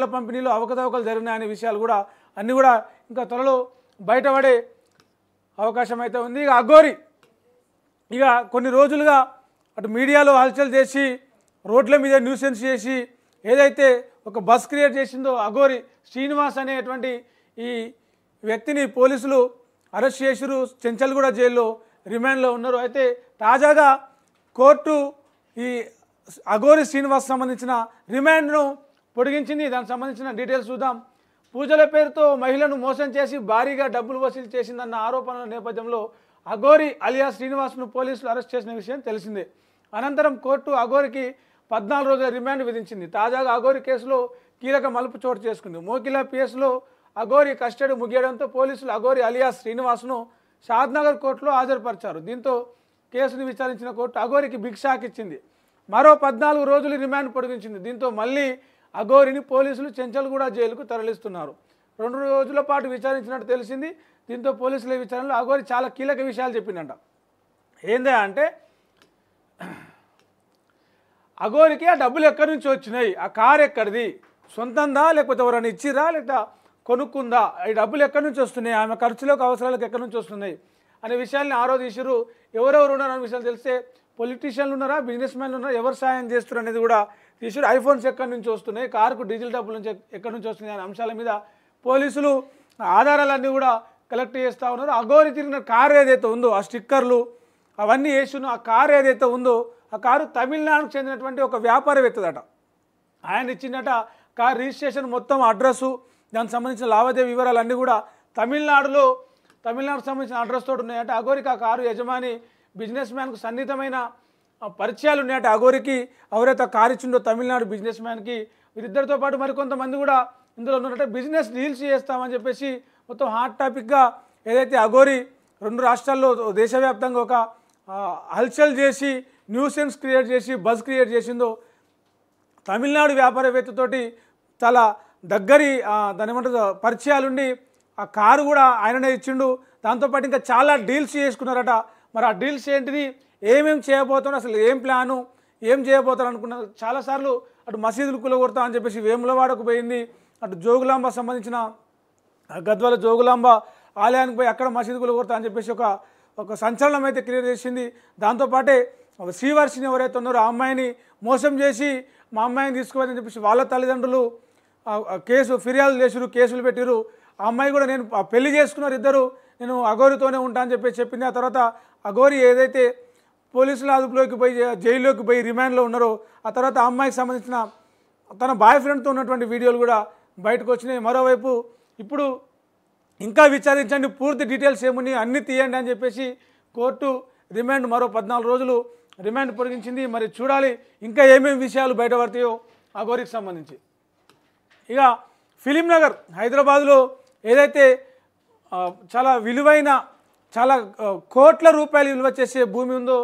పంపిణీలో అవకతవకలు జరిగినాయనే విషయాలు కూడా అన్నీ కూడా ఇంకా త్వరలో బయటపడే అవకాశం అయితే ఉంది. ఇక అఘోరి ఇక కొన్ని రోజులుగా అటు మీడియాలో హల్చల్ చేసి రోడ్ల మీద న్యూసెన్స్ చేసి ఏదైతే ఒక బస్ క్రియేట్ చేసిందో అఘోరి శ్రీనివాస్ అనేటువంటి ఈ వ్యక్తిని పోలీసులు అరెస్ట్ చేసిరు. చెంచల్గూడ జైల్లో రిమాండ్లో ఉన్నారు. అయితే తాజాగా కోర్టు ఈ అఘోరి శ్రీనివాస్ సంబంధించిన రిమాండ్ను పొడిగించింది. దానికి సంబంధించిన డీటెయిల్స్ చూద్దాం. పూజల పేరుతో మహిళను మోసం చేసి భారీగా డబ్బులు వసూలు చేసిందన్న ఆరోపణల నేపథ్యంలో అఘోరి అలియా శ్రీనివాస్ను పోలీసులు అరెస్ట్ చేసిన విషయం తెలిసిందే. అనంతరం కోర్టు అఘోరికి 14 రోజుల రిమాండ్ విధించింది. తాజాగా అఘోరి కేసులో కీలక మలుపు చోటు చేసుకుంది. మోకిలా పిఎస్లో అఘోరి కస్టడీ ముగియడంతో పోలీసులు అఘోరి అలియా శ్రీనివాస్ను షాద్నగర్ కోర్టులో హాజరుపరిచారు. దీంతో కేసును విచారించిన కోర్టు అఘోరికి బిగ్ షాక్ ఇచ్చింది. మరో 14 రోజులు రిమాండ్ పొడిగించింది. దీంతో మళ్ళీ అఘోరిని పోలీసులు చెంచల్గూడ జైలుకు తరలిస్తున్నారు. 2 రోజుల పాటు విచారించినట్టు తెలిసింది. దీంతో పోలీసుల విచారణలో అఘోరి చాలా కీలక విషయాలు చెప్పిందంట. ఏందా అంటే అఘోరికి ఆ డబ్బులు ఎక్కడి నుంచి వచ్చినాయి, ఆ కారు ఎక్కడిది, సొంతందా లేకపోతే ఎవరైనా ఇచ్చిరా లేకపోతే కొనుక్కుందా, ఈ డబ్బులు ఎక్కడి నుంచి వస్తున్నాయి, ఆమె ఖర్చులకు అవసరాలకు ఎక్కడి నుంచి వస్తున్నాయి అనే విషయాల్ని ఆరోధించారు. ఎవరెవరు ఉన్నారు అనే విషయాలు తెలిస్తే పొలిటీషియన్లు ఉన్నారా, బిజినెస్ మ్యాన్లు ఉన్నారా, ఎవరు సాయం చేస్తారు అనేది కూడా తీసారు. ఐఫోన్స్ ఎక్కడి నుంచి వస్తున్నాయి, కారుకు డీజిల్ డబ్బుల నుంచి ఎక్కడి నుంచి వస్తున్నాయి అనే అంశాల మీద పోలీసులు ఆధారాలన్నీ కూడా కలెక్ట్ చేస్తూ ఉన్నారు. అఘోరి తిరిగిన కారు ఏదైతే ఉందో ఆ స్టిక్కర్లు అవన్నీ వేసుకున్న ఆ కారు ఏదైతే ఉందో ఆ కారు తమిళనాడుకు చెందినటువంటి ఒక వ్యాపారవేత్తదట. ఆయన ఇచ్చిందట కారు రిజిస్ట్రేషన్ మొత్తం అడ్రస్సు దానికి సంబంధించిన లావాదేవీ వివరాలన్నీ కూడా తమిళనాడుకు సంబంధించిన అడ్రస్ తోటి ఉన్నాయట. అఘోరికి ఆ కారు యజమాని బిజినెస్ మ్యాన్కు సన్నిహితమైన పరిచయాలు ఉన్నాయట. అఘోరికి ఎవరైతే కారు ఇచ్చిండో తమిళనాడు బిజినెస్ మ్యాన్కి వీరిద్దరితో పాటు మరికొంతమంది కూడా ఇందులో ఉన్నారంటే బిజినెస్ డీల్స్ చేస్తామని చెప్పేసి మొత్తం హాట్ టాపిక్గా ఏదైతే అఘోరి 2 రాష్ట్రాల్లో దేశవ్యాప్తంగా ఒక హల్చల్ చేసి న్యూసెన్స్ క్రియేట్ చేసి బజ్ క్రియేట్ చేసిందో తమిళనాడు వ్యాపారవేత్తతోటి చాలా దగ్గరి దాని ఏమంటారు పరిచయాలుండి ఆ కారు కూడా ఆయననే ఇచ్చిండు. దాంతోపాటు ఇంకా చాలా డీల్స్ చేసుకున్నారట. మరి ఆ డీల్స్ ఏంటిది, ఏమేమి చేయబోతున్నాడు, అసలు ఏం ప్లాను, ఏం చేయబోతారు అనుకున్నారు. చాలాసార్లు అటు మసీదులు కూలగొడతా అని చెప్పేసి వేములవాడకు పోయింది, అటు జోగులాంబ సంబంధించిన గద్వాల జోగులాంబ ఆలయానికి పోయి అక్కడ మసీదు కూలగొడతా అని చెప్పేసి ఒక సంచలనం అయితే క్రియేట్ చేసింది. దాంతోపాటే శ్రీవర్షిని ఎవరైతే ఉన్నారో ఆ అమ్మాయిని మోసం చేసి మా అమ్మాయిని తీసుకుపోయిందని చెప్పేసి వాళ్ళ తల్లిదండ్రులు ఫిర్యాదులు చేసిరు, కేసులు పెట్టిరు. ఆ అమ్మాయి కూడా నేను పెళ్లి చేసుకున్నారు ఇద్దరు, నేను అఘోరితోనే ఉంటా అని చెప్పేసి చెప్పింది. ఆ తర్వాత అఘోరి ఏదైతే పోలీసుల అదుపులోకి పోయి జైల్లోకి పోయి రిమాండ్లో ఉన్నారో ఆ తర్వాత ఆ అమ్మాయికి సంబంధించిన తన బాయ్ ఫ్రెండ్తో ఉన్నటువంటి వీడియోలు కూడా బయటకు వచ్చినాయి. మరోవైపు ఇప్పుడు ఇంకా విచారించండి, పూర్తి డీటెయిల్స్ ఏమున్నాయి అన్నీ తీయండి అని చెప్పేసి కోర్టు రిమాండ్ మరో 14 రోజులు రిమాండ్ పొడిగించింది. మరి చూడాలి ఇంకా ఏమేమి విషయాలు బయటపడతాయో అఘోరికి సంబంధించి. ఇక ఫిలింనగర్ హైదరాబాద్లో ఏదైతే చాలా విలువైన చాలా కోట్ల రూపాయలు విలువ చేసే భూమి ఉందో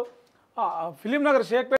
ఫిలింనగర్ షేక్